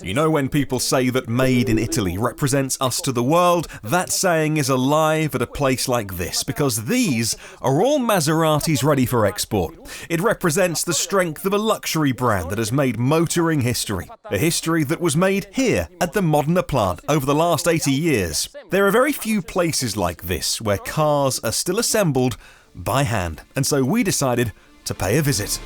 You know when people say that Made in Italy represents us to the world? That saying is alive at a place like this, because these are all Maseratis ready for export. It represents the strength of a luxury brand that has made motoring history. A history that was made here at the Modena plant over the last 80 years. There are very few places like this where cars are still assembled by hand, and so we decided to pay a visit.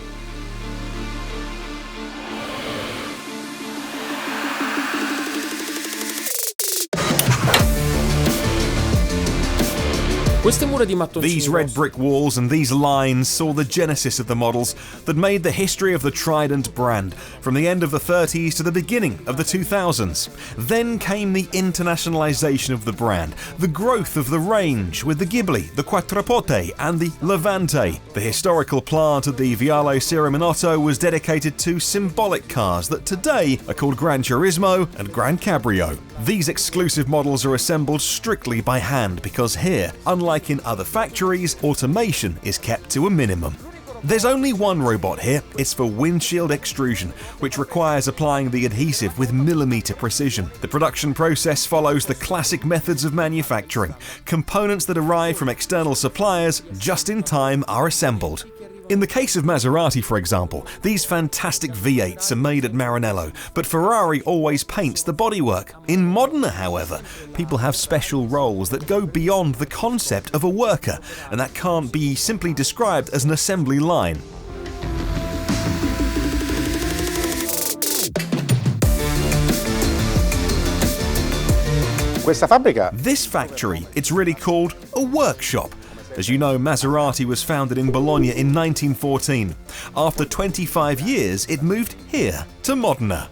These red brick walls and these lines saw the genesis of the models that made the history of the Trident brand, from the end of the 30s to the beginning of the 2000s. Then came the internationalization of the brand, the growth of the range with the Ghibli, the Quattroporte and the Levante. The historical plant at the Viale Siraminotto was dedicated to symbolic cars that today are called Gran Turismo and Gran Cabrio. These exclusive models are assembled strictly by hand because here, unlike in other factories, automation is kept to a minimum. There's only one robot here. It's for windshield extrusion, which requires applying the adhesive with millimeter precision. The production process follows the classic methods of manufacturing. Components that arrive from external suppliers just in time are assembled. In the case of Maserati, for example, these fantastic V8s are made at Maranello, but Ferrari always paints the bodywork. In Modena, however, people have special roles that go beyond the concept of a worker, and that can't be simply described as an assembly line. This factory, it's really called a workshop. As you know, Maserati was founded in Bologna in 1914. After 25 years, it moved here to Modena.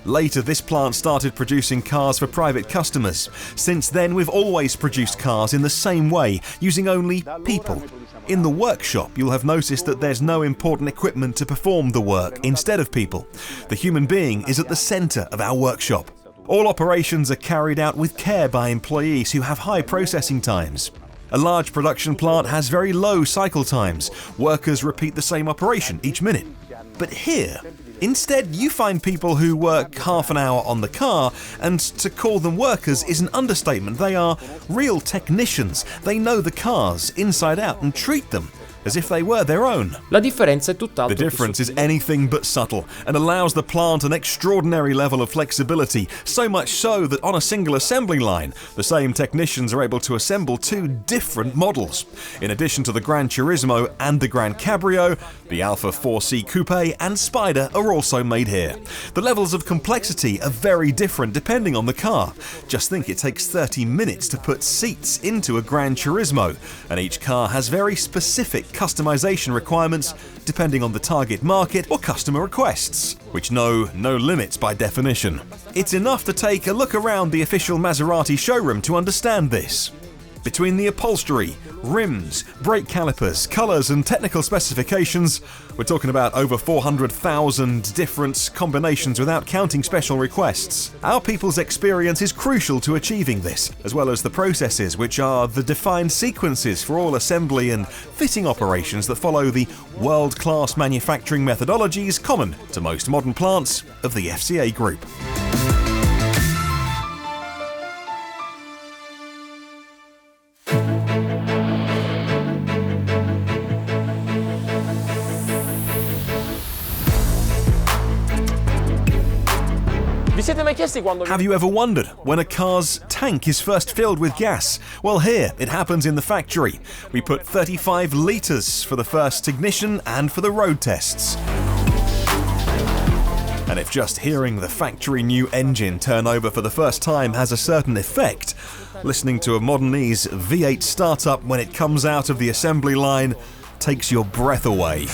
Later, this plant started producing cars for private customers. Since then, we've always produced cars in the same way, using only people. In the workshop, you'll have noticed that there's no important equipment to perform the work instead of people. The human being is at the center of our workshop. All operations are carried out with care by employees who have high processing times. A large production plant has very low cycle times. Workers repeat the same operation each minute. But here, instead, you find people who work half an hour on the car, and to call them workers is an understatement. They are real technicians. They know the cars inside out and treat them as if they were their own. The difference is anything but subtle and allows the plant an extraordinary level of flexibility, so much so that on a single assembly line, the same technicians are able to assemble two different models. In addition to the Gran Turismo and the Gran Cabrio, the Alfa 4C Coupe and Spider are also made here. The levels of complexity are very different depending on the car. Just think it takes 30 minutes to put seats into a Gran Turismo, and each car has very specific customization requirements depending on the target market or customer requests, which know no limits by definition. It's enough to take a look around the official Maserati showroom to understand this. Between the upholstery, rims, brake calipers, colours and technical specifications, we're talking about over 400,000 different combinations without counting special requests. Our people's experience is crucial to achieving this, as well as the processes, which are the defined sequences for all assembly and fitting operations that follow the world-class manufacturing methodologies common to most modern plants of the FCA Group. Have you ever wondered when a car's tank is first filled with gas? Well, here it happens in the factory. We put 35 litres for the first ignition and for the road tests. And if just hearing the factory new engine turn over for the first time has a certain effect, listening to a Modenese V8 startup when it comes out of the assembly line takes your breath away.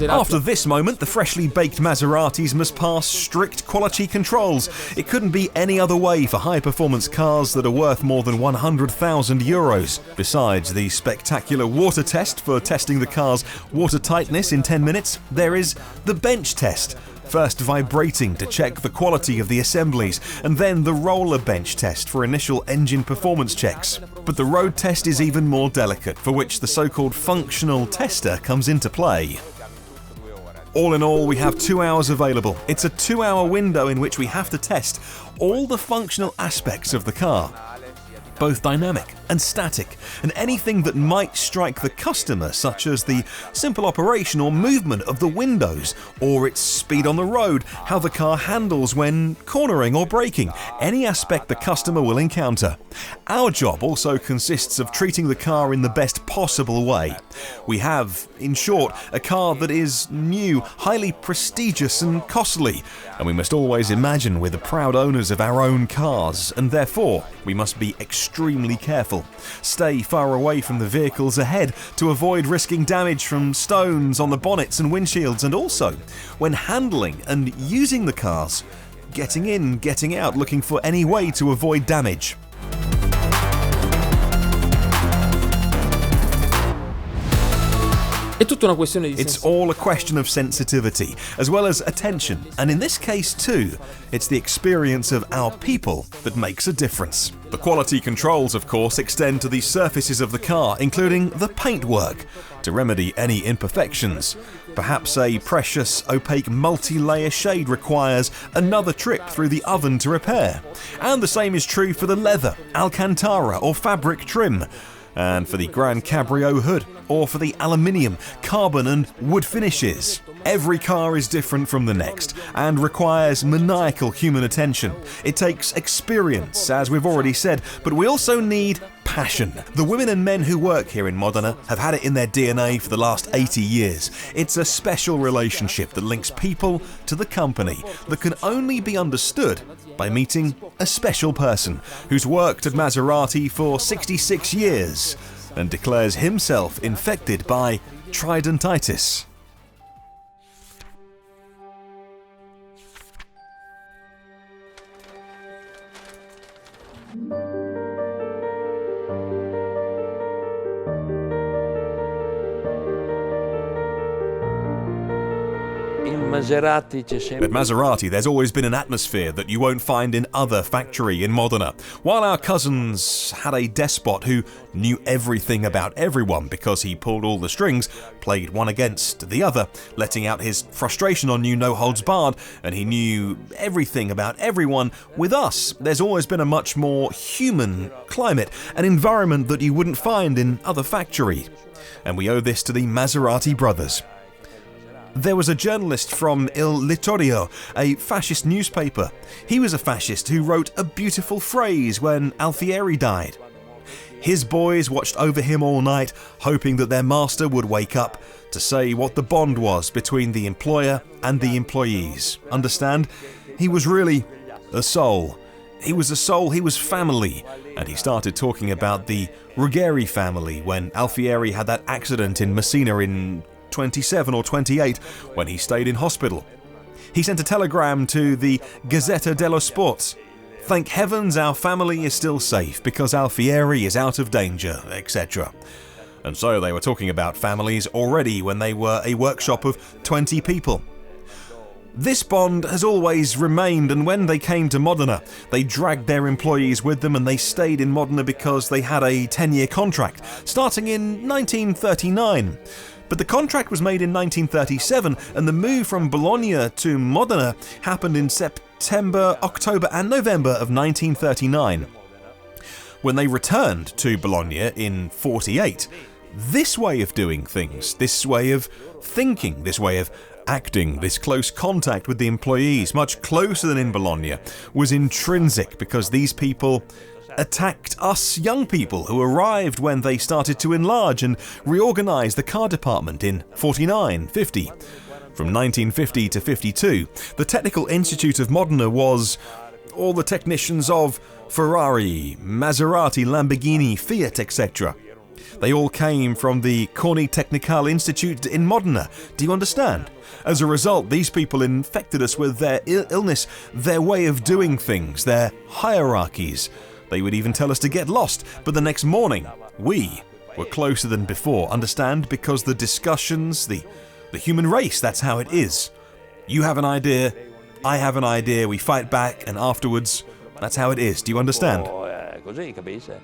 After this moment, the freshly baked Maseratis must pass strict quality controls. It couldn't be any other way for high-performance cars that are worth more than 100,000 euros. Besides the spectacular water test for testing the car's water tightness in 10 minutes, there is the bench test first vibrating to check the quality of the assemblies, and then the roller bench test for initial engine performance checks. But the road test is even more delicate, for which the so-called functional tester comes into play. All in all, we have 2 hours available. It's a 2-hour window in which we have to test all the functional aspects of the car, both dynamic and static, and anything that might strike the customer, such as the simple operation or movement of the windows, or its speed on the road, how the car handles when cornering or braking, any aspect the customer will encounter. Our job also consists of treating the car in the best possible way. We have, in short, a car that is new, highly prestigious and costly, and we must always imagine we're the proud owners of our own cars, and therefore we must be extremely careful. Stay far away from the vehicles ahead to avoid risking damage from stones on the bonnets and windshields, and also, when handling and using the cars, getting in, getting out, looking for any way to avoid damage. It's all a question of sensitivity, as well as attention, and in this case too, it's the experience of our people that makes a difference. The quality controls, of course, extend to the surfaces of the car, including the paintwork, to remedy any imperfections. Perhaps a precious, opaque multi-layer shade requires another trip through the oven to repair. And the same is true for the leather, alcantara or fabric trim, and for the Grand Cabrio hood, or for the aluminium, carbon and wood finishes. Every car is different from the next and requires maniacal human attention. It takes experience, as we've already said, but we also need passion. The women and men who work here in Modena have had it in their DNA for the last 80 years. It's a special relationship that links people to the company that can only be understood by meeting a special person who's worked at Maserati for 66 years and declares himself infected by tridentitis. At Maserati, there's always been an atmosphere that you won't find in other factory in Modena. While our cousins had a despot who knew everything about everyone because he pulled all the strings, played one against the other, letting out his frustration on you no holds barred, and he knew everything about everyone, with us, there's always been a much more human climate, an environment that you wouldn't find in other factory. And we owe this to the Maserati brothers. There was a journalist from Il Littorio, a fascist newspaper. He was a fascist who wrote a beautiful phrase when Alfieri died. His boys watched over him all night, hoping that their master would wake up to say what the bond was between the employer and the employees. Understand? He was really a soul. He was a soul, he was family. And he started talking about the Ruggeri family when Alfieri had that accident in Messina in 27 or 28 when he stayed in hospital. He sent a telegram to the Gazzetta dello Sport. Thank heavens our family is still safe because Alfieri is out of danger, etc. And so they were talking about families already when they were a workshop of 20 people. This bond has always remained, and when they came to Modena, they dragged their employees with them and they stayed in Modena because they had a 10-year contract, starting in 1939. But the contract was made in 1937, and the move from Bologna to Modena happened in September, October and November of 1939. When they returned to Bologna in 48, this way of doing things, this way of thinking, this way of acting, this close contact with the employees, much closer than in Bologna, was intrinsic because these people attacked us young people who arrived when they started to enlarge and reorganize the car department in 49, 50. From 1950 to 52, the Technical Institute of Modena was all the technicians of Ferrari, Maserati, Lamborghini, Fiat, etc. They all came from the Corni Tecnical Institute in Modena. Do you understand? As a result, these people infected us with their illness, their way of doing things, their hierarchies. They would even tell us to get lost, but the next morning, we were closer than before, understand? Because the discussions, the human race, that's how it is. You have an idea, I have an idea, we fight back, and afterwards, that's how it is. Do you understand? Così, capisce?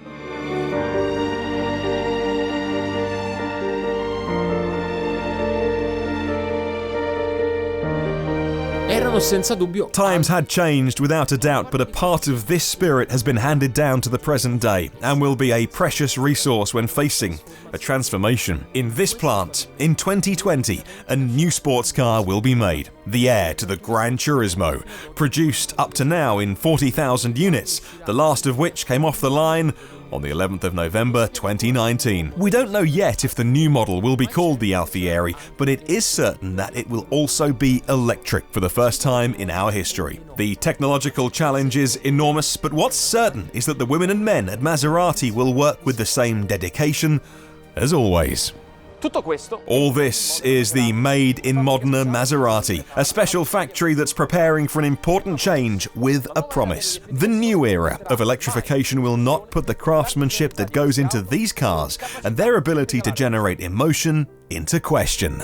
Erano senza dubbio. Times had changed without a doubt, but a part of this spirit has been handed down to the present day and will be a precious resource when facing a transformation. In this plant, in 2020, a new sports car will be made, the heir to the Gran Turismo, produced up to now in 40,000 units, the last of which came off the line on the 11th of November 2019. We don't know yet if the new model will be called the Alfieri, but it is certain that it will also be electric for the first time in our history. The technological challenge is enormous, but what's certain is that the women and men at Maserati will work with the same dedication as always. All this is the Made in Modena Maserati, a special factory that's preparing for an important change with a promise. The new era of electrification will not put the craftsmanship that goes into these cars and their ability to generate emotion into question.